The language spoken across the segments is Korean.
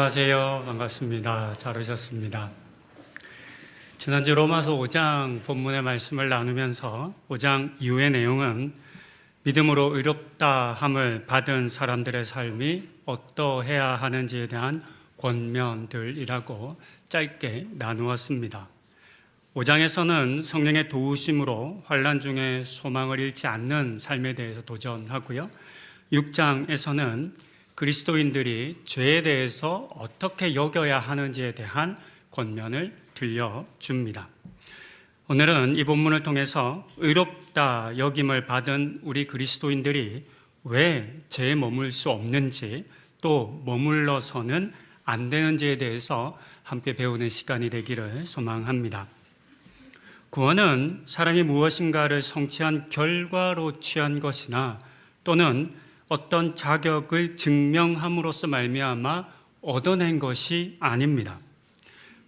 안녕하세요. 반갑습니다. 잘 오셨습니다. 지난주 로마서 5장 본문의 말씀을 나누면서 5장 이후의 내용은 믿음으로 의롭다 함을 받은 사람들의 삶이 어떠해야 하는지에 대한 권면들이라고 짧게 나누었습니다. 5장에서는 성령의 도우심으로 환난 중에 소망을 잃지 않는 삶에 대해서 도전하고요. 6장에서는 그리스도인들이 죄에 대해서 어떻게 여겨야 하는지에 대한 권면을 들려줍니다. 오늘은 이 본문을 통해서 의롭다 여김을 받은 우리 그리스도인들이 왜 죄에 머물 수 없는지, 또 머물러서는 안 되는지에 대해서 함께 배우는 시간이 되기를 소망합니다. 구원은 사람이 무엇인가를 성취한 결과로 취한 것이나 또는 어떤 자격을 증명함으로써 말미암아 얻어낸 것이 아닙니다.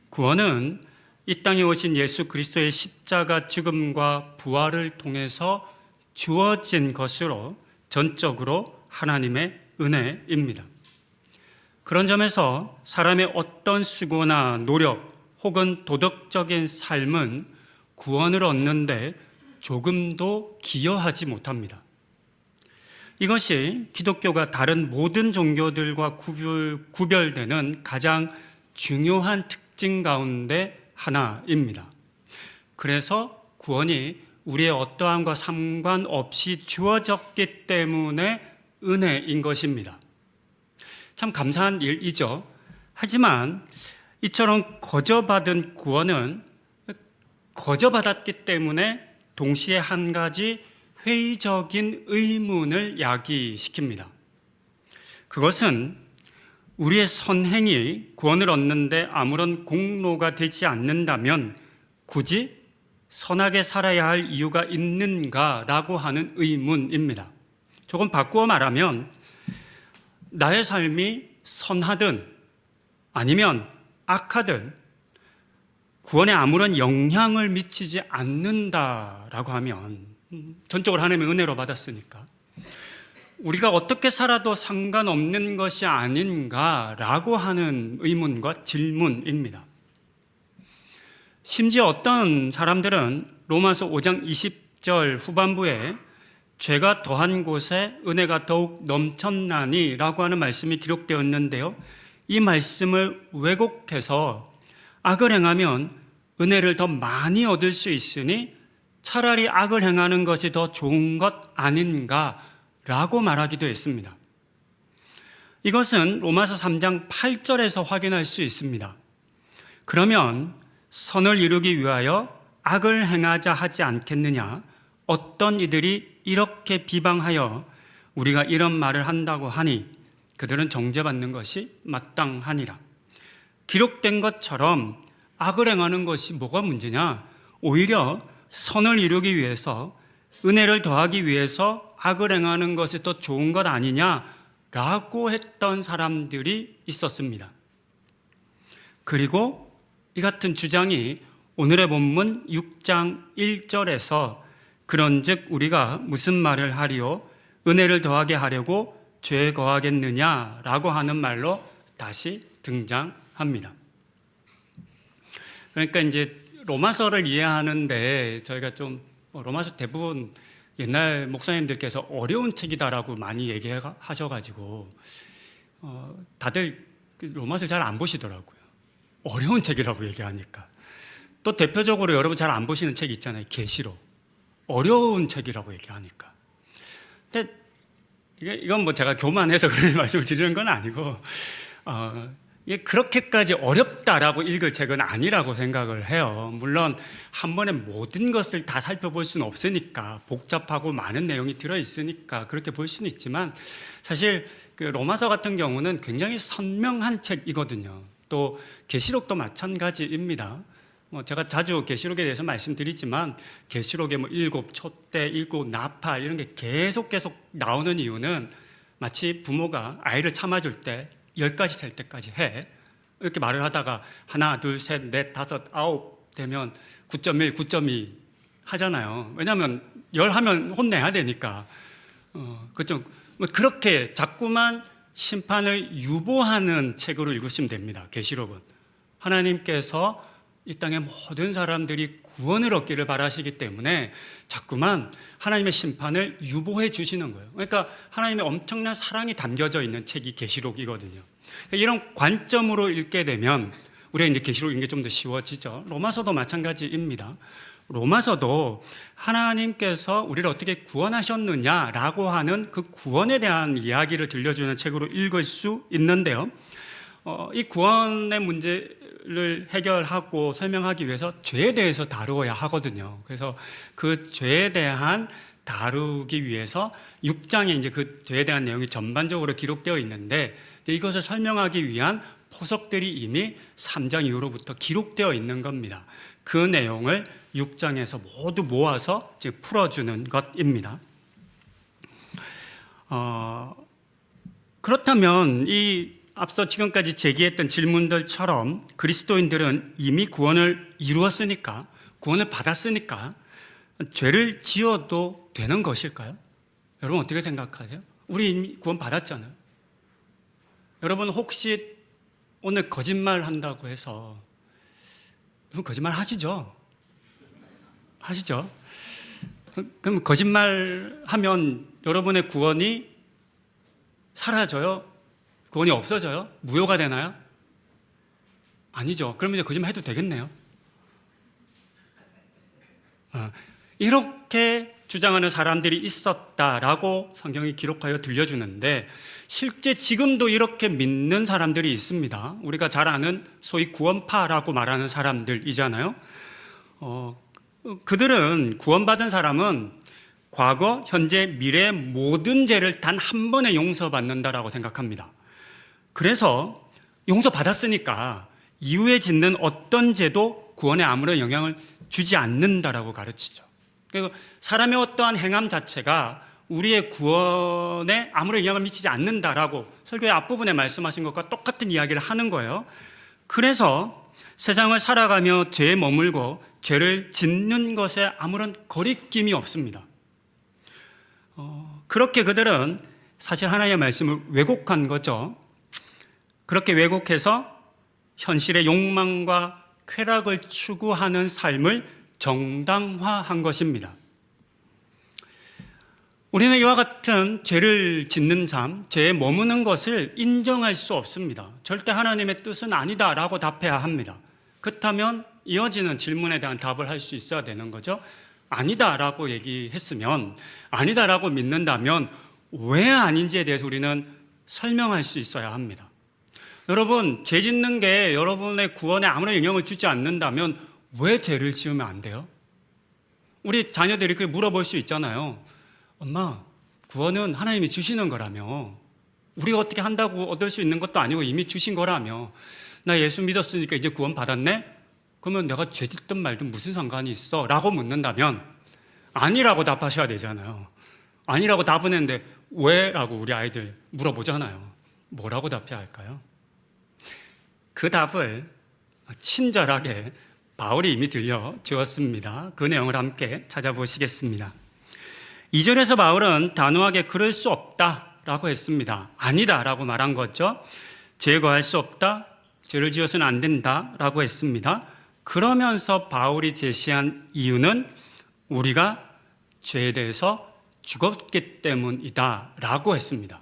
구원은 이 땅에 오신 예수 그리스도의 십자가 죽음과 부활을 통해서 주어진 것으로 전적으로 하나님의 은혜입니다. 그런 점에서 사람의 어떤 수고나 노력 혹은 도덕적인 삶은 구원을 얻는데 조금도 기여하지 못합니다. 이것이 기독교가 다른 모든 종교들과 구별되는 가장 중요한 특징 가운데 하나입니다. 그래서 구원이 우리의 어떠함과 상관없이 주어졌기 때문에 은혜인 것입니다. 참 감사한 일이죠. 하지만 이처럼 거저받은 구원은 거저받았기 때문에 동시에 한 가지 회의적인 의문을 야기시킵니다. 그것은 우리의 선행이 구원을 얻는데 아무런 공로가 되지 않는다면 굳이 선하게 살아야 할 이유가 있는가라고 하는 의문입니다. 조금 바꾸어 말하면 나의 삶이 선하든 아니면 악하든 구원에 아무런 영향을 미치지 않는다라고 하면, 전적으로 하나님의 은혜로 받았으니까 우리가 어떻게 살아도 상관없는 것이 아닌가라고 하는 의문과 질문입니다. 심지어 어떤 사람들은 로마서 5장 20절 후반부에 죄가 더한 곳에 은혜가 더욱 넘쳤나니 라고 하는 말씀이 기록되었는데요, 이 말씀을 왜곡해서 악을 행하면 은혜를 더 많이 얻을 수 있으니 차라리 악을 행하는 것이 더 좋은 것 아닌가라고 말하기도 했습니다. 이것은 로마서 3장 8절에서 확인할 수 있습니다. 그러면 선을 이루기 위하여 악을 행하자 하지 않겠느냐? 어떤 이들이 이렇게 비방하여 우리가 이런 말을 한다고 하니 그들은 정죄받는 것이 마땅하니라. 기록된 것처럼 악을 행하는 것이 뭐가 문제냐? 오히려 선을 이루기 위해서, 은혜를 더하기 위해서 악을 행하는 것이 더 좋은 것 아니냐라고 했던 사람들이 있었습니다. 그리고 이 같은 주장이 오늘의 본문 6장 1절에서 그런즉 우리가 무슨 말을 하리요? 은혜를 더하게 하려고 죄에 거하겠느냐라고 하는 말로 다시 등장합니다. 그러니까 이제 로마서를 이해하는데 저희가 좀 로마서 대부분 옛날 목사님들께서 어려운 책이다라고 많이 얘기하셔가지고 다들 로마서를 잘 안 보시더라고요. 어려운 책이라고 얘기하니까. 또 대표적으로 여러분 잘 안 보시는 책 있잖아요. 계시록. 어려운 책이라고 얘기하니까. 근데 이건 뭐 제가 교만해서 그런 말씀을 드리는 건 아니고 이게 그렇게까지 어렵다라고 읽을 책은 아니라고 생각을 해요. 물론 한 번에 모든 것을 다 살펴볼 수는 없으니까, 복잡하고 많은 내용이 들어있으니까 그렇게 볼 수는 있지만, 사실 그 로마서 같은 경우는 굉장히 선명한 책이거든요. 또 계시록도 마찬가지입니다. 제가 자주 계시록에 대해서 말씀드리지만 계시록에 뭐 7 촛대, 7 나팔 이런 게 계속 나오는 이유는 마치 부모가 아이를 참아줄 때 10가지 셀 때까지 해. 이렇게 말을 하다가 하나, 둘, 셋, 넷, 다섯, 아홉 되면 9.1, 9.2 하잖아요. 왜냐하면 10 하면 혼내야 되니까. 그렇죠. 그렇게 자꾸만 심판을 유보하는 책으로 읽으시면 됩니다. 계시록은 하나님께서 이 땅의 모든 사람들이 구원을 얻기를 바라시기 때문에 자꾸만 하나님의 심판을 유보해 주시는 거예요. 그러니까 하나님의 엄청난 사랑이 담겨져 있는 책이 계시록이거든요. 이런 관점으로 읽게 되면 우리가 이제 계시록 읽는 게 좀 더 쉬워지죠. 로마서도 마찬가지입니다. 로마서도 하나님께서 우리를 어떻게 구원하셨느냐라고 하는 그 구원에 대한 이야기를 들려주는 책으로 읽을 수 있는데요. 이 구원의 문제를 해결하고 설명하기 위해서 죄에 대해서 다루어야 하거든요. 그래서 그 죄에 대한 다루기 위해서 6장에 이제 그 죄에 대한 내용이 전반적으로 기록되어 있는데 이것을 설명하기 위한 포석들이 이미 3장 이후로부터 기록되어 있는 겁니다. 그 내용을 6장에서 모두 모아서 지금 풀어주는 것입니다. 그렇다면 이 앞서 지금까지 제기했던 질문들처럼 그리스도인들은 이미 구원을 이루었으니까, 구원을 받았으니까 죄를 지어도 되는 것일까요? 여러분 어떻게 생각하세요? 우리 이미 구원 받았잖아요. 여러분 혹시 오늘 거짓말 한다고 해서 여러분 거짓말 하시죠? 하시죠? 그럼 거짓말 하면 여러분의 구원이 사라져요? 구원이 없어져요? 무효가 되나요? 아니죠. 그럼 이제 거짓말 해도 되겠네요. 이렇게 주장하는 사람들이 있었다라고 성경이 기록하여 들려주는데 실제 지금도 이렇게 믿는 사람들이 있습니다. 우리가 잘 아는 소위 구원파라고 말하는 사람들이잖아요. 그들은 구원받은 사람은 과거, 현재, 미래의 모든 죄를 단 한 번에 용서받는다라고 생각합니다. 그래서 용서받았으니까 이후에 짓는 어떤 죄도 구원에 아무런 영향을 주지 않는다라고 가르치죠. 그리고 사람의 어떠한 행함 자체가 우리의 구원에 아무런 영향을 미치지 않는다라고 설교의 앞부분에 말씀하신 것과 똑같은 이야기를 하는 거예요. 그래서 세상을 살아가며 죄에 머물고 죄를 짓는 것에 아무런 거리낌이 없습니다. 그렇게 그들은 사실 하나님의 말씀을 왜곡한 거죠. 그렇게 왜곡해서 현실의 욕망과 쾌락을 추구하는 삶을 정당화한 것입니다. 우리는 이와 같은 죄를 짓는 삶, 죄에 머무는 것을 인정할 수 없습니다. 절대 하나님의 뜻은 아니다라고 답해야 합니다. 그렇다면 이어지는 질문에 대한 답을 할 수 있어야 되는 거죠. 아니다라고 얘기했으면, 아니다라고 믿는다면 왜 아닌지에 대해서 우리는 설명할 수 있어야 합니다. 여러분, 죄 짓는 게 여러분의 구원에 아무런 영향을 주지 않는다면 왜 죄를 지으면 안 돼요? 우리 자녀들이 그렇게 물어볼 수 있잖아요. 엄마, 구원은 하나님이 주시는 거라며, 우리가 어떻게 한다고 얻을 수 있는 것도 아니고 이미 주신 거라며, 나 예수 믿었으니까 이제 구원 받았네? 그러면 내가 죄 짓든 말든 무슨 상관이 있어? 라고 묻는다면 아니라고 답하셔야 되잖아요. 아니라고 답은 했는데 왜? 라고 우리 아이들 물어보잖아요. 뭐라고 답해야 할까요? 그 답을 친절하게 바울이 이미 들려주었습니다. 그 내용을 함께 찾아보시겠습니다. 2절에서 바울은 단호하게 그럴 수 없다라고 했습니다. 아니다라고 말한 거죠. 제거할 수 없다, 죄를 지어서는 안 된다라고 했습니다. 그러면서 바울이 제시한 이유는 우리가 죄에 대해서 죽었기 때문이다라고 했습니다.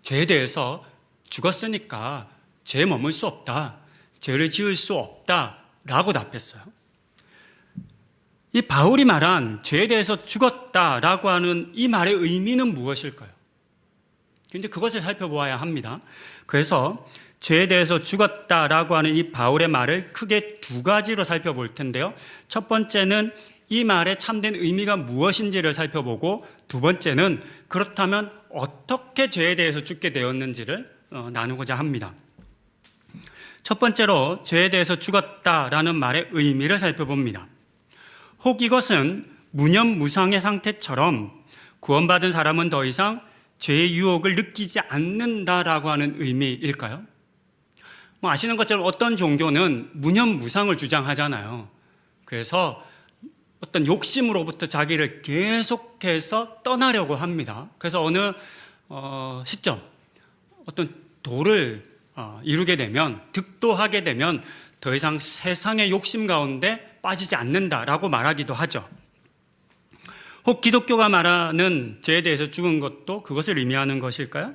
죄에 대해서 죽었으니까 죄에 머물 수 없다, 죄를 지을 수 없다라고 답했어요. 이 바울이 말한 죄에 대해서 죽었다라고 하는 이 말의 의미는 무엇일까요? 근데 그것을 살펴보아야 합니다. 그래서 죄에 대해서 죽었다라고 하는 이 바울의 말을 크게 두 가지로 살펴볼 텐데요. 첫 번째는 이 말의 참된 의미가 무엇인지를 살펴보고, 두 번째는 그렇다면 어떻게 죄에 대해서 죽게 되었는지를 나누고자 합니다. 첫 번째로 죄에 대해서 죽었다라는 말의 의미를 살펴봅니다. 혹 이것은 무념무상의 상태처럼 구원받은 사람은 더 이상 죄의 유혹을 느끼지 않는다라고 하는 의미일까요? 아시는 것처럼 어떤 종교는 무념무상을 주장하잖아요. 그래서 어떤 욕심으로부터 자기를 계속해서 떠나려고 합니다. 그래서 어느 시점, 어떤 도를 이루게 되면, 득도하게 되면 더 이상 세상의 욕심 가운데 빠지지 않는다라고 말하기도 하죠. 혹 기독교가 말하는 죄에 대해서 죽은 것도 그것을 의미하는 것일까요?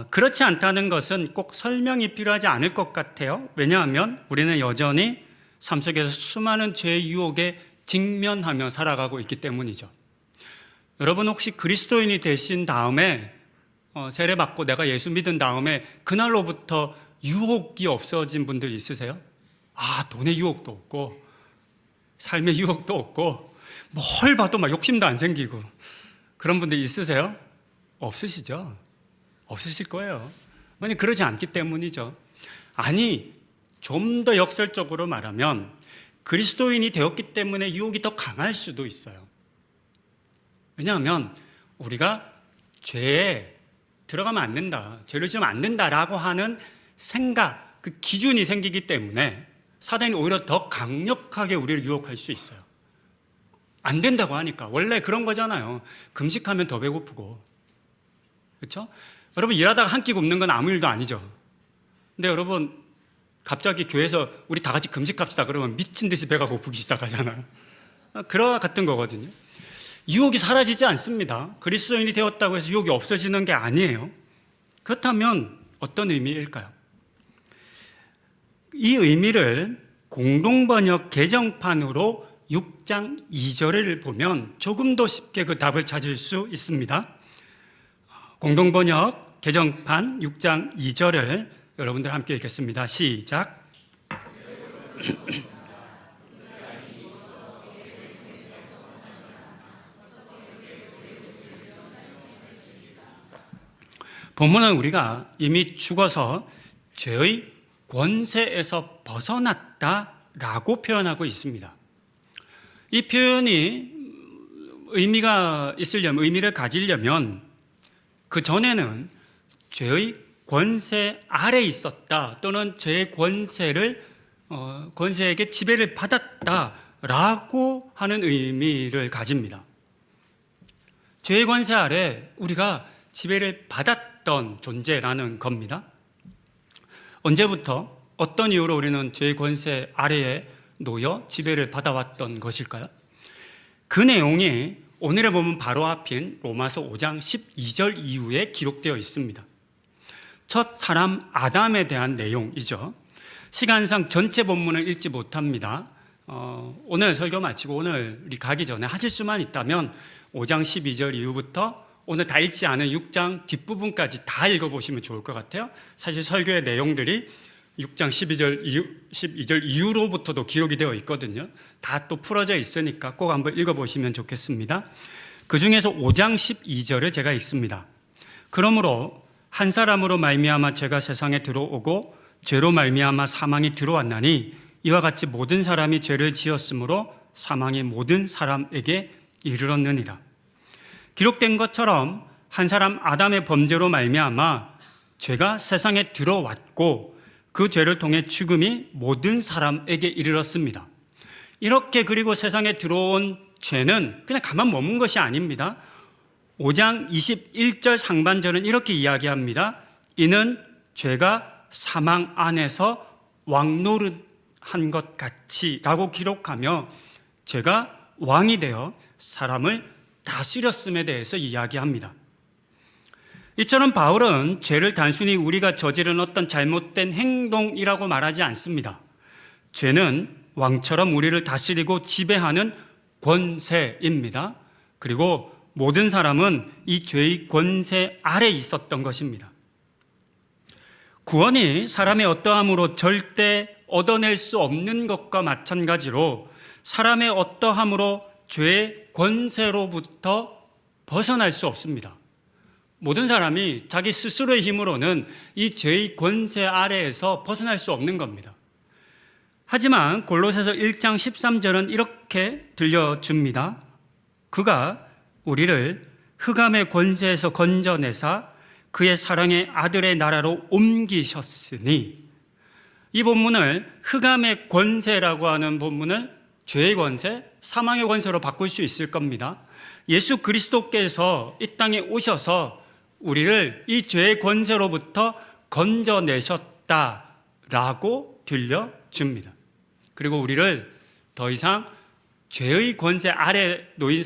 그렇지 않다는 것은 꼭 설명이 필요하지 않을 것 같아요. 왜냐하면 우리는 여전히 삶 속에서 수많은 죄의 유혹에 직면하며 살아가고 있기 때문이죠. 여러분 혹시 그리스도인이 되신 다음에 세례받고 내가 예수 믿은 다음에 그날로부터 유혹이 없어진 분들 있으세요? 돈의 유혹도 없고 삶의 유혹도 없고 뭘 봐도 막 욕심도 안 생기고 그런 분들 있으세요? 없으시죠? 없으실 거예요. 만약 그러지 않기 때문이죠. 아니, 좀 더 역설적으로 말하면 그리스도인이 되었기 때문에 유혹이 더 강할 수도 있어요. 왜냐하면 우리가 죄에 들어가면 안 된다, 죄를 지으면 안 된다라고 하는 생각, 그 기준이 생기기 때문에 사단이 오히려 더 강력하게 우리를 유혹할 수 있어요. 안 된다고 하니까. 원래 그런 거잖아요. 금식하면 더 배고프고, 그렇죠? 여러분 일하다가 한 끼 굶는 건 아무 일도 아니죠. 근데 여러분 갑자기 교회에서 우리 다 같이 금식합시다 그러면 미친 듯이 배가 고프기 시작하잖아요. 그와 같은 거거든요. 유혹이 사라지지 않습니다. 그리스도인이 되었다고 해서 유혹이 없어지는 게 아니에요. 그렇다면 어떤 의미일까요? 이 의미를 공동번역 개정판으로 6장 2절을 보면 조금 더 쉽게 그 답을 찾을 수 있습니다. 공동번역 개정판 6장 2절을 여러분들 함께 읽겠습니다. 시작. 본문은 우리가 이미 죽어서 죄의 권세에서 벗어났다라고 표현하고 있습니다. 이 표현이 의미가 있으려면, 의미를 가지려면 그 전에는 죄의 권세 아래 있었다 또는 죄의 권세에게 지배를 받았다라고 하는 의미를 가집니다. 죄의 권세 아래 우리가 지배를 받았던 존재라는 겁니다. 언제부터 어떤 이유로 우리는 죄의 권세 아래에 놓여 지배를 받아왔던 것일까요? 그 내용이 오늘의 본문 바로 앞인 로마서 5장 12절 이후에 기록되어 있습니다. 첫 사람 아담에 대한 내용이죠. 시간상 전체 본문을 읽지 못합니다. 오늘 설교 마치고 오늘이 가기 전에 하실 수만 있다면 5장 12절 이후부터 오늘 다 읽지 않은 6장 뒷부분까지 다 읽어보시면 좋을 것 같아요. 사실 설교의 내용들이 6장 12절 이후로부터도 기록이 되어 있거든요. 다 또 풀어져 있으니까 꼭 한번 읽어보시면 좋겠습니다. 그 중에서 5장 12절을 제가 읽습니다. 그러므로 한 사람으로 말미암아 죄가 세상에 들어오고 죄로 말미암아 사망이 들어왔나니 이와 같이 모든 사람이 죄를 지었으므로 사망이 모든 사람에게 이르렀느니라. 기록된 것처럼 한 사람 아담의 범죄로 말미암아 죄가 세상에 들어왔고 그 죄를 통해 죽음이 모든 사람에게 이르렀습니다. 이렇게 그리고 세상에 들어온 죄는 그냥 가만 머문 것이 아닙니다. 5장 21절 상반절은 이렇게 이야기합니다. 이는 죄가 사망 안에서 왕노릇한 것 같이 라고 기록하며 죄가 왕이 되어 사람을 다스렸음에 대해서 이야기합니다. 이처럼 바울은 죄를 단순히 우리가 저지른 어떤 잘못된 행동이라고 말하지 않습니다. 죄는 왕처럼 우리를 다스리고 지배하는 권세입니다. 그리고 모든 사람은 이 죄의 권세 아래 있었던 것입니다. 구원이 사람의 어떠함으로 절대 얻어낼 수 없는 것과 마찬가지로 사람의 어떠함으로 죄의 권세로부터 벗어날 수 없습니다. 모든 사람이 자기 스스로의 힘으로는 이 죄의 권세 아래에서 벗어날 수 없는 겁니다. 하지만 골로새서 1장 13절은 이렇게 들려줍니다. 그가 우리를 흑암의 권세에서 건져내사 그의 사랑의 아들의 나라로 옮기셨으니, 이 본문을 흑암의 권세라고 하는 본문을 죄의 권세, 사망의 권세로 바꿀 수 있을 겁니다. 예수 그리스도께서 이 땅에 오셔서 우리를 이 죄의 권세로부터 건져내셨다라고 들려줍니다. 그리고 우리를 더 이상 죄의 권세 아래 놓인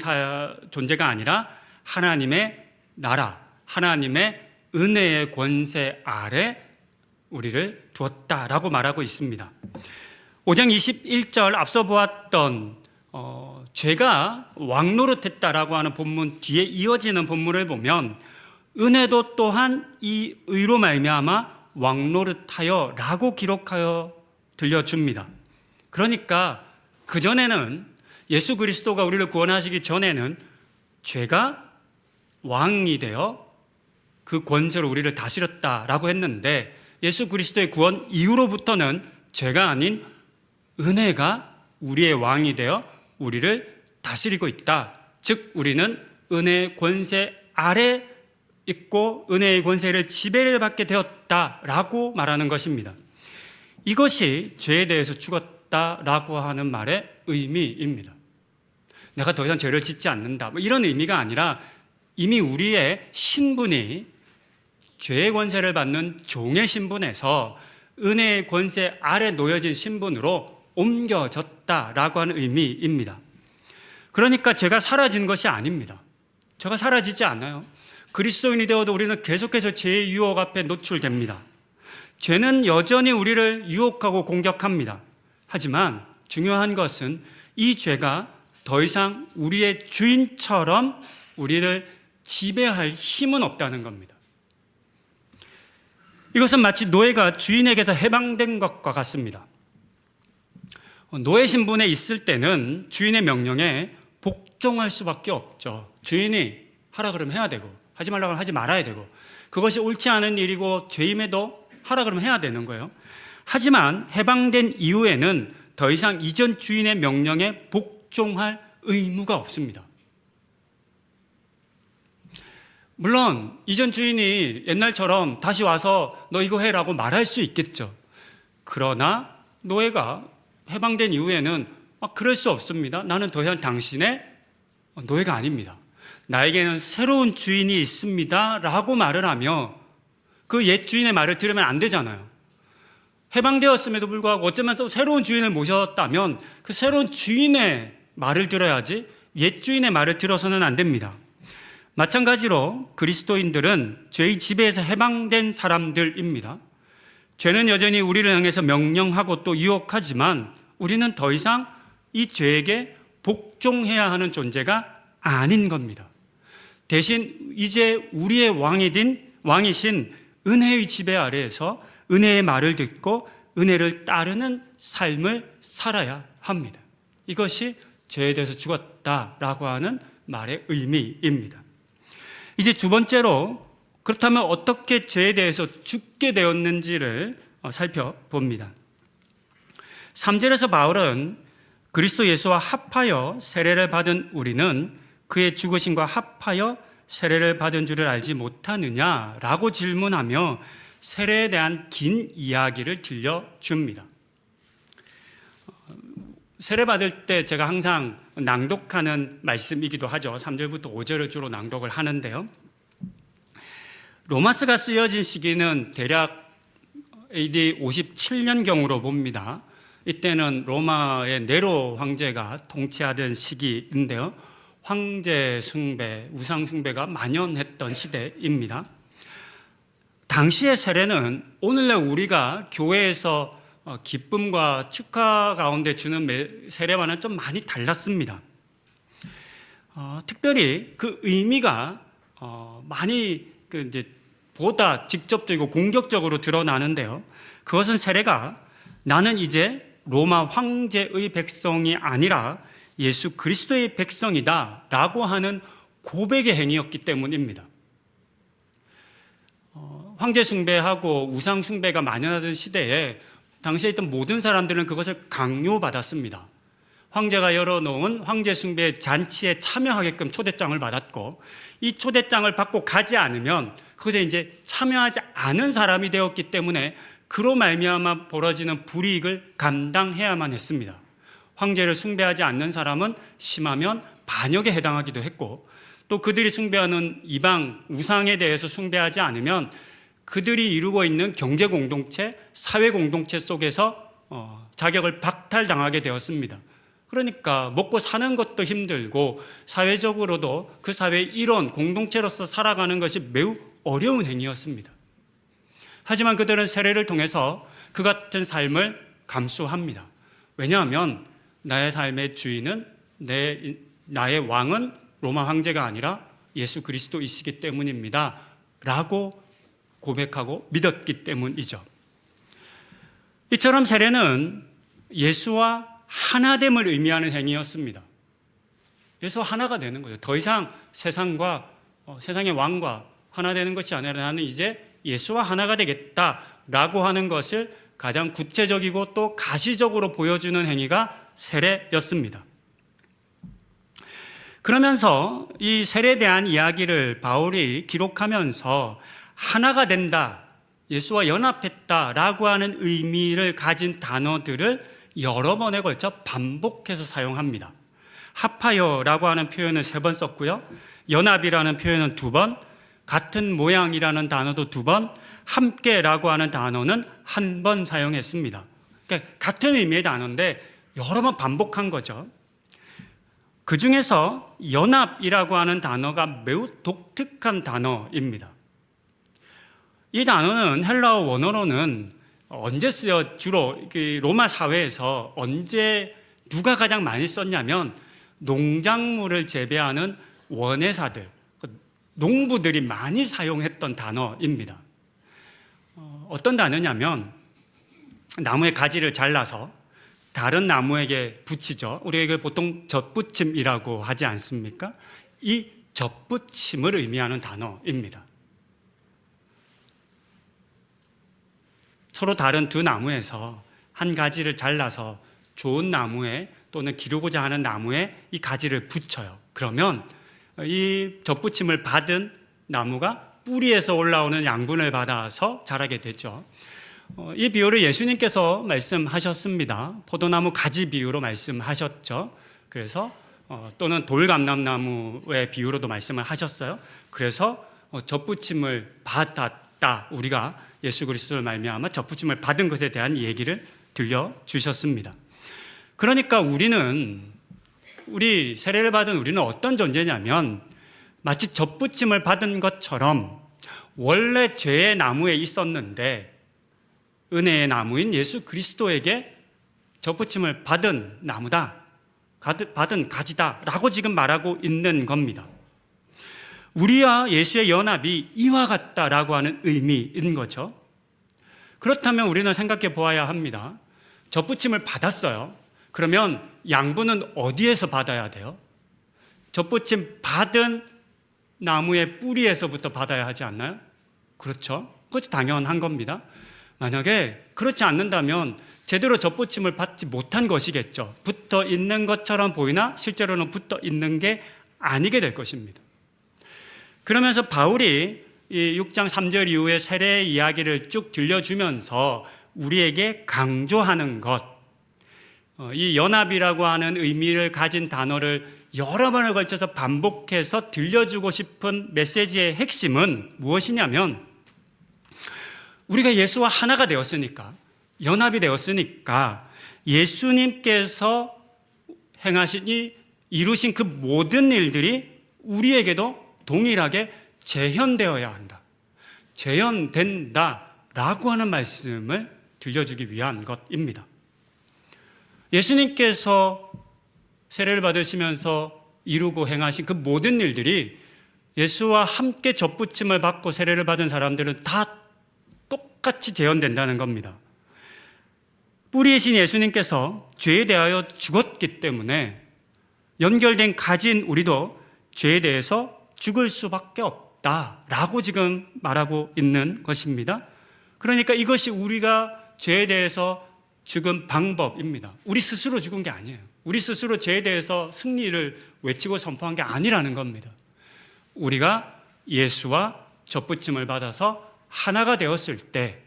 존재가 아니라 하나님의 나라, 하나님의 은혜의 권세 아래 우리를 두었다라고 말하고 있습니다. 5장 21절 앞서 보았던 죄가 왕노릇했다라고 하는 본문 뒤에 이어지는 본문을 보면 은혜도 또한 이 의로 말미암아 왕노릇하여 라고 기록하여 들려줍니다. 그러니까 그전에는 예수 그리스도가 우리를 구원하시기 전에는 죄가 왕이 되어 그 권세로 우리를 다스렸다라고 했는데 예수 그리스도의 구원 이후로부터는 죄가 아닌 은혜가 우리의 왕이 되어 우리를 다스리고 있다. 즉 우리는 은혜의 권세 아래 있고 은혜의 권세를 지배를 받게 되었다라고 말하는 것입니다. 이것이 죄에 대해서 죽었다라고 하는 말의 의미입니다. 내가 더 이상 죄를 짓지 않는다 이런 의미가 아니라 이미 우리의 신분이 죄의 권세를 받는 종의 신분에서 은혜의 권세 아래 놓여진 신분으로 옮겨졌다라고 하는 의미입니다. 그러니까 죄가 사라진 것이 아닙니다. 죄가 사라지지 않아요. 그리스도인이 되어도 우리는 계속해서 죄의 유혹 앞에 노출됩니다. 죄는 여전히 우리를 유혹하고 공격합니다. 하지만 중요한 것은 이 죄가 더 이상 우리의 주인처럼 우리를 지배할 힘은 없다는 겁니다. 이것은 마치 노예가 주인에게서 해방된 것과 같습니다. 노예 신분에 있을 때는 주인의 명령에 복종할 수밖에 없죠. 주인이 하라 그러면 해야 되고 하지 말라고 하면 하지 말아야 되고 그것이 옳지 않은 일이고 죄임에도 하라 그러면 해야 되는 거예요. 하지만 해방된 이후에는 더 이상 이전 주인의 명령에 복종할 의무가 없습니다. 물론 이전 주인이 옛날처럼 다시 와서 너 이거 해라고 말할 수 있겠죠. 그러나 노예가 해방된 이후에는 그럴 수 없습니다. 나는 더 이상 당신의 노예가 아닙니다. 나에게는 새로운 주인이 있습니다 라고 말을 하며 그 옛 주인의 말을 들으면 안 되잖아요. 해방되었음에도 불구하고 어쩌면 새로운 주인을 모셨다면 그 새로운 주인의 말을 들어야지 옛 주인의 말을 들어서는 안 됩니다. 마찬가지로 그리스도인들은 죄의 지배에서 해방된 사람들입니다. 죄는 여전히 우리를 향해서 명령하고 또 유혹하지만 우리는 더 이상 이 죄에게 복종해야 하는 존재가 아닌 겁니다. 대신 이제 우리의 왕이신 은혜의 지배 아래에서 은혜의 말을 듣고 은혜를 따르는 삶을 살아야 합니다. 이것이 죄에 대해서 죽었다라고 하는 말의 의미입니다. 이제 두 번째로 그렇다면 어떻게 죄에 대해서 죽게 되었는지를 살펴봅니다. 3절에서 바울은 그리스도 예수와 합하여 세례를 받은 우리는 그의 죽으심과 합하여 세례를 받은 줄을 알지 못하느냐라고 질문하며 세례에 대한 긴 이야기를 들려줍니다. 세례 받을 때 제가 항상 낭독하는 말씀이기도 하죠. 3절부터 5절을 주로 낭독을 하는데요. 로마서가 쓰여진 시기는 대략 AD 57년경으로 봅니다. 이때는 로마의 네로 황제가 통치하던 시기인데요. 황제 숭배, 우상 숭배가 만연했던 시대입니다. 당시의 세례는 오늘날 우리가 교회에서 기쁨과 축하 가운데 주는 세례와는 좀 많이 달랐습니다. 특별히 그 의미가 많이 이제 보다 직접적이고 공격적으로 드러나는데요. 그것은 세례가 나는 이제 로마 황제의 백성이 아니라 예수 그리스도의 백성이다 라고 하는 고백의 행위였기 때문입니다. 황제 숭배하고 우상 숭배가 만연하던 시대에 당시에 있던 모든 사람들은 그것을 강요받았습니다. 황제가 열어놓은 황제 숭배 잔치에 참여하게끔 초대장을 받았고 이 초대장을 받고 가지 않으면 그것에 이제 참여하지 않은 사람이 되었기 때문에 그로 말미암아 벌어지는 불이익을 감당해야만 했습니다. 황제를 숭배하지 않는 사람은 심하면 반역에 해당하기도 했고 또 그들이 숭배하는 이방 우상에 대해서 숭배하지 않으면 그들이 이루고 있는 경제 공동체, 사회 공동체 속에서 자격을 박탈당하게 되었습니다. 그러니까 먹고 사는 것도 힘들고 사회적으로도 그 사회의 일원, 공동체로서 살아가는 것이 매우 어려운 행위였습니다. 하지만 그들은 세례를 통해서 그 같은 삶을 감수합니다. 왜냐하면 나의 삶의 주인은 나의 왕은 로마 황제가 아니라 예수 그리스도이시기 때문입니다. 라고 고백하고 믿었기 때문이죠. 이처럼 세례는 예수와 하나됨을 의미하는 행위였습니다. 예수와 하나가 되는 거죠. 더 이상 세상의 왕과 하나 되는 것이 아니라 나는 이제 예수와 하나가 되겠다라고 하는 것을 가장 구체적이고 또 가시적으로 보여주는 행위가 세례였습니다. 그러면서 이 세례에 대한 이야기를 바울이 기록하면서 하나가 된다, 예수와 연합했다라고 하는 의미를 가진 단어들을 여러 번에 걸쳐 반복해서 사용합니다. 합하여라고 하는 표현은 3번 썼고요. 연합이라는 표현은 2번, 같은 모양이라는 단어도 2번, 함께라고 하는 단어는 1번 사용했습니다. 그러니까 같은 의미의 단어인데 여러 번 반복한 거죠. 그 중에서 연합이라고 하는 단어가 매우 독특한 단어입니다. 이 단어는 헬라어 원어로는 언제 쓰여 주로 로마 사회에서 언제 누가 가장 많이 썼냐면 농작물을 재배하는 원예사들, 농부들이 많이 사용했던 단어입니다. 어떤 단어냐면 나무의 가지를 잘라서 다른 나무에게 붙이죠. 우리가 보통 젖붙임이라고 하지 않습니까? 이 젖붙임을 의미하는 단어입니다. 서로 다른 두 나무에서 한 가지를 잘라서 좋은 나무에 또는 기르고자 하는 나무에 이 가지를 붙여요. 그러면 이 젖붙임을 받은 나무가 뿌리에서 올라오는 양분을 받아서 자라게 되죠. 이 비유를 예수님께서 말씀하셨습니다. 포도나무 가지 비유로 말씀하셨죠. 그래서 또는 돌감람나무의 비유로도 말씀을 하셨어요. 그래서 젖붙임을 받았다. 우리가 예수 그리스도를 말미암아 젖붙임을 받은 것에 대한 얘기를 들려주셨습니다. 그러니까 우리 세례를 받은 우리는 어떤 존재냐면 마치 젖붙임을 받은 것처럼 원래 죄의 나무에 있었는데 은혜의 나무인 예수 그리스도에게 젖붙임을 받은 나무다, 받은 가지다라고 지금 말하고 있는 겁니다. 우리와 예수의 연합이 이와 같다라고 하는 의미인 거죠. 그렇다면 우리는 생각해 보아야 합니다. 젖붙임을 받았어요. 그러면 양분은 어디에서 받아야 돼요? 젖붙임 받은 나무의 뿌리에서부터 받아야 하지 않나요? 그렇죠. 그것이 당연한 겁니다. 만약에 그렇지 않는다면 제대로 젖붙임을 받지 못한 것이겠죠. 붙어 있는 것처럼 보이나 실제로는 붙어 있는 게 아니게 될 것입니다. 그러면서 바울이 이 6장 3절 이후에 세례의 이야기를 쭉 들려주면서 우리에게 강조하는 것, 이 연합이라고 하는 의미를 가진 단어를 여러 번을 걸쳐서 반복해서 들려주고 싶은 메시지의 핵심은 무엇이냐면 우리가 예수와 하나가 되었으니까, 연합이 되었으니까 예수님께서 행하신 이루신 그 모든 일들이 우리에게도 동일하게 재현되어야 한다. 재현된다라고 하는 말씀을 들려주기 위한 것입니다. 예수님께서 세례를 받으시면서 이루고 행하신 그 모든 일들이 예수와 함께 젖붙임을 받고 세례를 받은 사람들은 다 똑같이 재현된다는 겁니다. 뿌리이신 예수님께서 죄에 대하여 죽었기 때문에 연결된 가진 우리도 죄에 대해서 죽을 수밖에 없다라고 지금 말하고 있는 것입니다. 그러니까 이것이 우리가 죄에 대해서 죽은 방법입니다. 우리 스스로 죽은 게 아니에요. 우리 스스로 죄에 대해서 승리를 외치고 선포한 게 아니라는 겁니다. 우리가 예수와 젖붙임을 받아서 하나가 되었을 때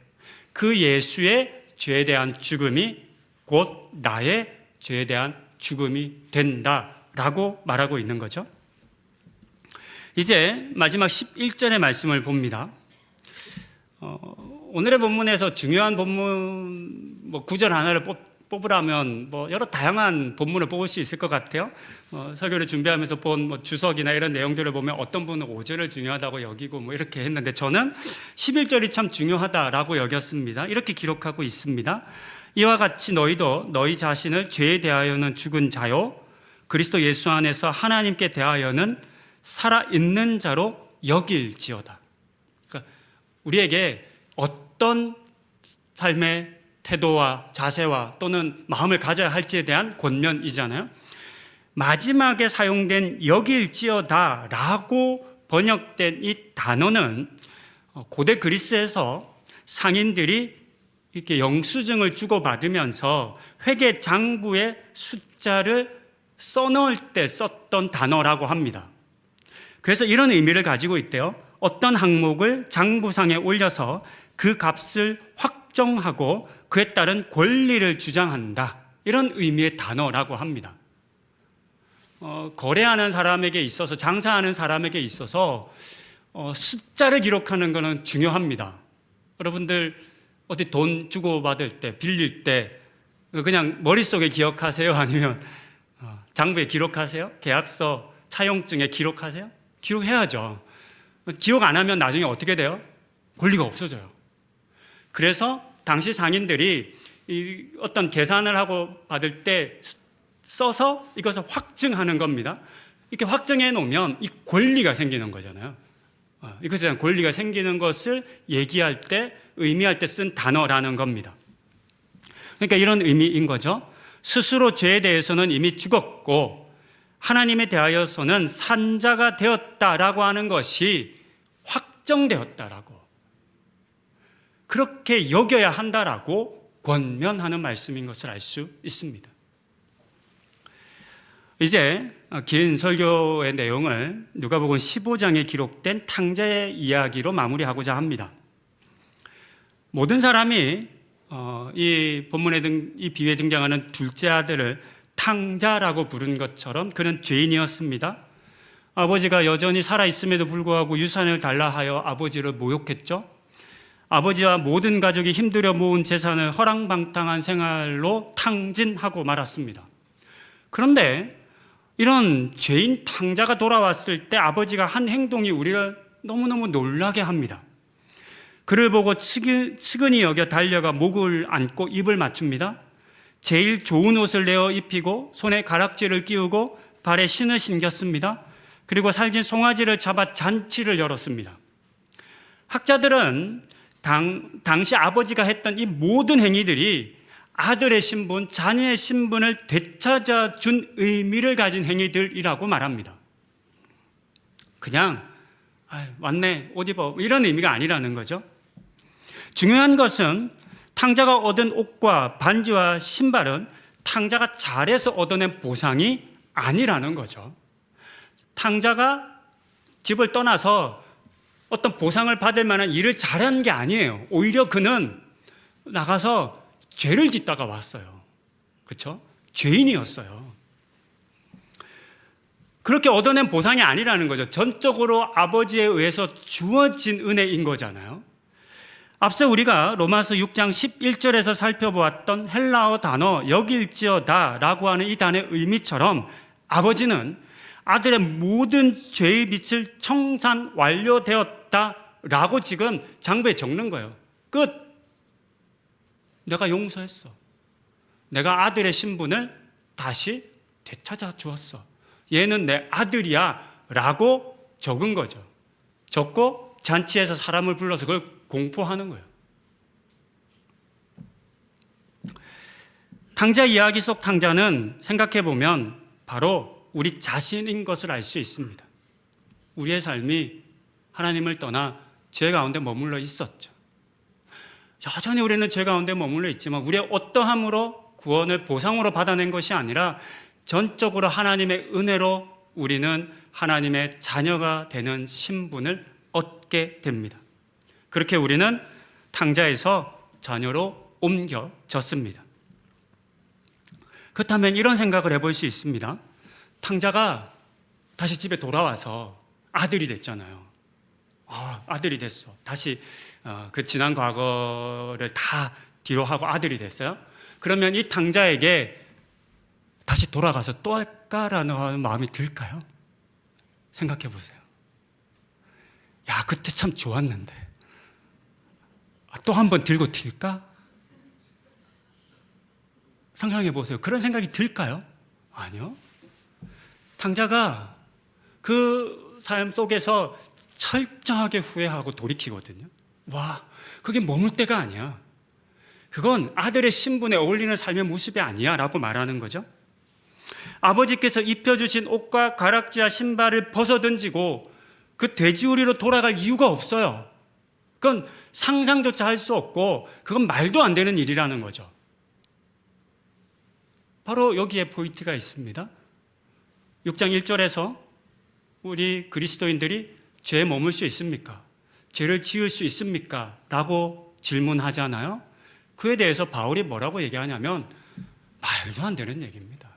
그 예수의 죄에 대한 죽음이 곧 나의 죄에 대한 죽음이 된다라고 말하고 있는 거죠. 이제 마지막 11절의 말씀을 봅니다. 오늘의 본문에서 중요한 본문 구절 하나를 뽑으라면 여러 다양한 본문을 뽑을 수 있을 것 같아요. 설교를 준비하면서 본 주석이나 이런 내용들을 보면 어떤 분은 5절을 중요하다고 여기고 이렇게 했는데 저는 11절이 참 중요하다라고 여겼습니다. 이렇게 기록하고 있습니다. 이와 같이 너희도 너희 자신을 죄에 대하여는 죽은 자요 그리스도 예수 안에서 하나님께 대하여는 살아있는 자로 여길지어다. 그러니까 우리에게 어떤 삶의 태도와 자세와 또는 마음을 가져야 할지에 대한 권면이잖아요. 마지막에 사용된 여길지어다 라고 번역된 이 단어는 고대 그리스에서 상인들이 이렇게 영수증을 주고받으면서 회계 장부에 숫자를 써넣을 때 썼던 단어라고 합니다. 그래서 이런 의미를 가지고 있대요. 어떤 항목을 장부상에 올려서 그 값을 확정하고 그에 따른 권리를 주장한다. 이런 의미의 단어라고 합니다. 거래하는 사람에게 있어서, 장사하는 사람에게 있어서 숫자를 기록하는 것은 중요합니다. 여러분들 어디 돈 주고받을 때, 빌릴 때 그냥 머릿속에 기억하세요? 아니면 장부에 기록하세요? 계약서, 차용증에 기록하세요? 기록해야죠. 기록 안 하면 나중에 어떻게 돼요? 권리가 없어져요. 그래서 당시 상인들이 어떤 계산을 하고 받을 때 써서 이것을 확증하는 겁니다. 이렇게 확정해 놓으면 이 권리가 생기는 거잖아요. 이것에 대한 권리가 생기는 것을 얘기할 때, 의미할 때 쓴 단어라는 겁니다. 그러니까 이런 의미인 거죠. 스스로 죄에 대해서는 이미 죽었고 하나님에 대하여서는 산자가 되었다라고 하는 것이 확정되었다라고, 그렇게 여겨야 한다라고 권면하는 말씀인 것을 알 수 있습니다. 이제 긴 설교의 내용을 누가복음 15장에 기록된 탕자의 이야기로 마무리하고자 합니다. 모든 사람이 이 본문에 이 비유에 등장하는 둘째 아들을 탕자라고 부른 것처럼 그는 죄인이었습니다. 아버지가 여전히 살아있음에도 불구하고 유산을 달라 하여 아버지를 모욕했죠. 아버지와 모든 가족이 힘들여 모은 재산을 허랑방탕한 생활로 탕진하고 말았습니다. 그런데 이런 죄인 탕자가 돌아왔을 때 아버지가 한 행동이 우리를 너무너무 놀라게 합니다. 그를 보고 측은히 여겨 달려가 목을 안고 입을 맞춥니다. 제일 좋은 옷을 내어 입히고 손에 가락지를 끼우고 발에 신을 신겼습니다. 그리고 살진 송아지를 잡아 잔치를 열었습니다. 학자들은 당시 아버지가 했던 이 모든 행위들이 아들의 신분, 자녀의 신분을 되찾아 준 의미를 가진 행위들이라고 말합니다. 그냥 왔네, 옷 입어, 이런 의미가 아니라는 거죠. 중요한 것은 탕자가 얻은 옷과 반지와 신발은 탕자가 잘해서 얻어낸 보상이 아니라는 거죠. 탕자가 집을 떠나서 어떤 보상을 받을 만한 일을 잘한 게 아니에요. 오히려 그는 나가서 죄를 짓다가 왔어요. 그렇죠? 죄인이었어요. 그렇게 얻어낸 보상이 아니라는 거죠. 전적으로 아버지에 의해서 주어진 은혜인 거잖아요. 앞서 우리가 로마서 6장 11절에서 살펴보았던 헬라어 단어 여길지어다 라고 하는 이 단어의 의미처럼 아버지는 아들의 모든 죄의 빚을 청산 완료되었다 라고 지금 장부에 적는 거예요. 끝. 내가 용서했어. 내가 아들의 신분을 다시 되찾아 주었어. 얘는 내 아들이야 라고 적은 거죠. 적고 잔치에서 사람을 불러서 그걸 공포하는 거예요. 탕자 이야기 속 탕자는 생각해 보면 바로 우리 자신인 것을 알 수 있습니다. 우리의 삶이 하나님을 떠나 죄 가운데 머물러 있었죠. 여전히 우리는 죄 가운데 머물러 있지만 우리의 어떠함으로 구원을 보상으로 받아낸 것이 아니라 전적으로 하나님의 은혜로 우리는 하나님의 자녀가 되는 신분을 얻게 됩니다. 그렇게 우리는 탕자에서 자녀로 옮겨졌습니다. 그렇다면 이런 생각을 해볼 수 있습니다. 탕자가 다시 집에 돌아와서 아들이 됐잖아요. 아들이 됐어. 다시 그 지난 과거를 다 뒤로 하고 아들이 됐어요. 그러면 이 탕자에게 다시 돌아가서 또 할까라는 마음이 들까요? 생각해 보세요. 야, 그때 참 좋았는데 또 한 번 들고 튈까? 상상해 보세요. 그런 생각이 들까요? 아니요. 탕자가 그 삶 속에서 철저하게 후회하고 돌이키거든요. 와, 그게 머물 때가 아니야. 그건 아들의 신분에 어울리는 삶의 모습이 아니야 라고 말하는 거죠. 아버지께서 입혀주신 옷과 가락지와 신발을 벗어던지고 그 돼지우리로 돌아갈 이유가 없어요. 그건 상상조차 할 수 없고 그건 말도 안 되는 일이라는 거죠. 바로 여기에 포인트가 있습니다. 6장 1절에서 우리 그리스도인들이 죄에 머물 수 있습니까? 죄를 지을 수 있습니까? 라고 질문하잖아요. 그에 대해서 바울이 뭐라고 얘기하냐면 말도 안 되는 얘기입니다.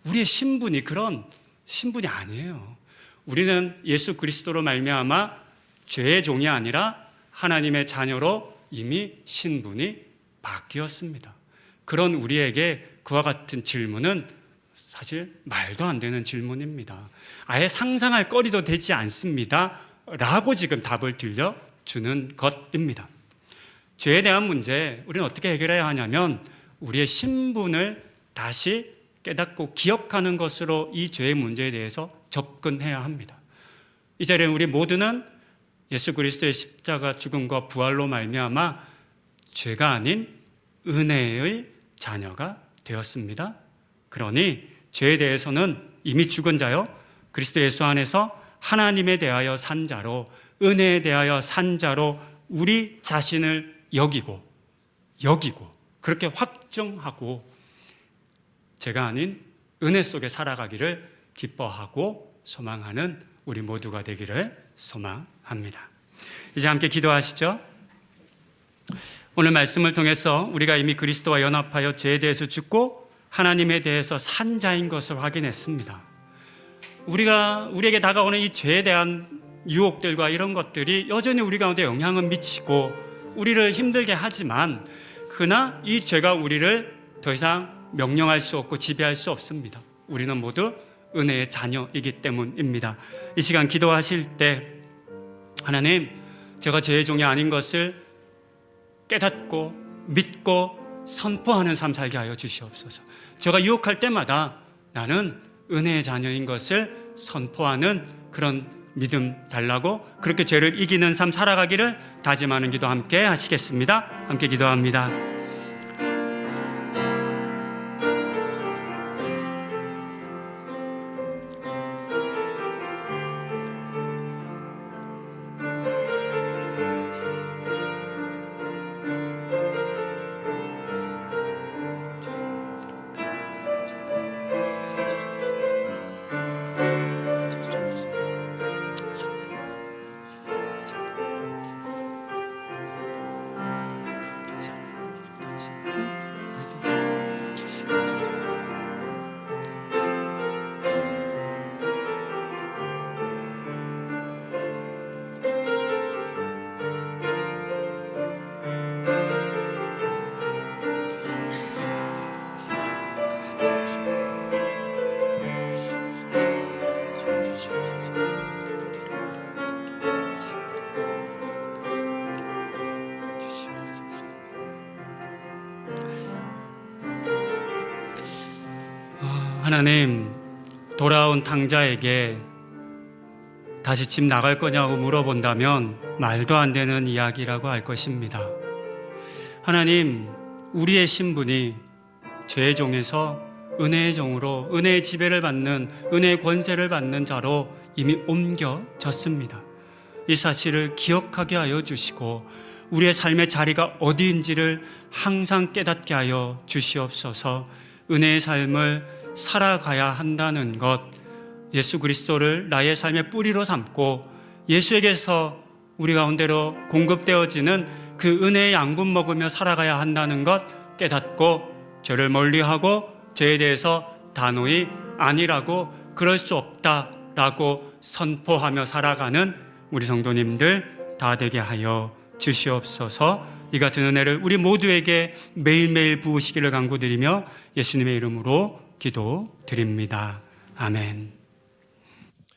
우리의 신분이 그런 신분이 아니에요. 우리는 예수 그리스도로 말미암아 죄의 종이 아니라 하나님의 자녀로 이미 신분이 바뀌었습니다. 그런 우리에게 그와 같은 질문은 사실 말도 안 되는 질문입니다. 아예 상상할 거리도 되지 않습니다. 라고 지금 답을 들려주는 것입니다. 죄에 대한 문제, 우리는 어떻게 해결해야 하냐면 우리의 신분을 다시 깨닫고 기억하는 것으로 이 죄의 문제에 대해서 접근해야 합니다. 이 자리에 우리 모두는 예수 그리스도의 십자가 죽음과 부활로 말미암아 죄가 아닌 은혜의 자녀가 되었습니다. 그러니 죄에 대해서는 이미 죽은 자요, 그리스도 예수 안에서 하나님에 대하여 산 자로, 은혜에 대하여 산 자로 우리 자신을 여기고 그렇게 확정하고 죄가 아닌 은혜 속에 살아가기를 기뻐하고 소망하는 우리 모두가 되기를 소망합니다. 이제 함께 기도하시죠. 오늘 말씀을 통해서 우리가 이미 그리스도와 연합하여 죄에 대해서 죽고 하나님에 대해서 산 자인 것을 확인했습니다. 우리에게 다가오는 이 죄에 대한 유혹들과 이런 것들이 여전히 우리 가운데 영향을 미치고 우리를 힘들게 하지만 그러나 이 죄가 우리를 더 이상 명령할 수 없고 지배할 수 없습니다. 우리는 모두 은혜의 자녀이기 때문입니다. 이 시간 기도하실 때 하나님, 제가 죄의 종이 아닌 것을 깨닫고 믿고 선포하는 삶 살게 하여 주시옵소서. 제가 유혹할 때마다 나는 은혜의 자녀인 것을 선포하는 그런 믿음 달라고, 그렇게 죄를 이기는 삶 살아가기를 다짐하는 기도 함께 하시겠습니다. 함께 기도합니다. 하나님, 돌아온 탕자에게 다시 집 나갈 거냐고 물어본다면 말도 안 되는 이야기라고 할 것입니다. 하나님, 우리의 신분이 죄의 종에서 은혜의 종으로, 은혜의 지배를 받는, 은혜의 권세를 받는 자로 이미 옮겨졌습니다. 이 사실을 기억하게 하여 주시고 우리의 삶의 자리가 어디인지를 항상 깨닫게 하여 주시옵소서. 은혜의 삶을 살아가야 한다는 것, 예수 그리스도를 나의 삶의 뿌리로 삼고 예수에게서 우리 가운데로 공급되어지는 그 은혜의 양분 먹으며 살아가야 한다는 것 깨닫고 죄를 멀리하고 죄에 대해서 단호히 아니라고, 그럴 수 없다라고 선포하며 살아가는 우리 성도님들 다 되게 하여 주시옵소서. 이 같은 은혜를 우리 모두에게 매일매일 부으시기를 간구드리며 예수님의 이름으로 기도드립니다. 아멘.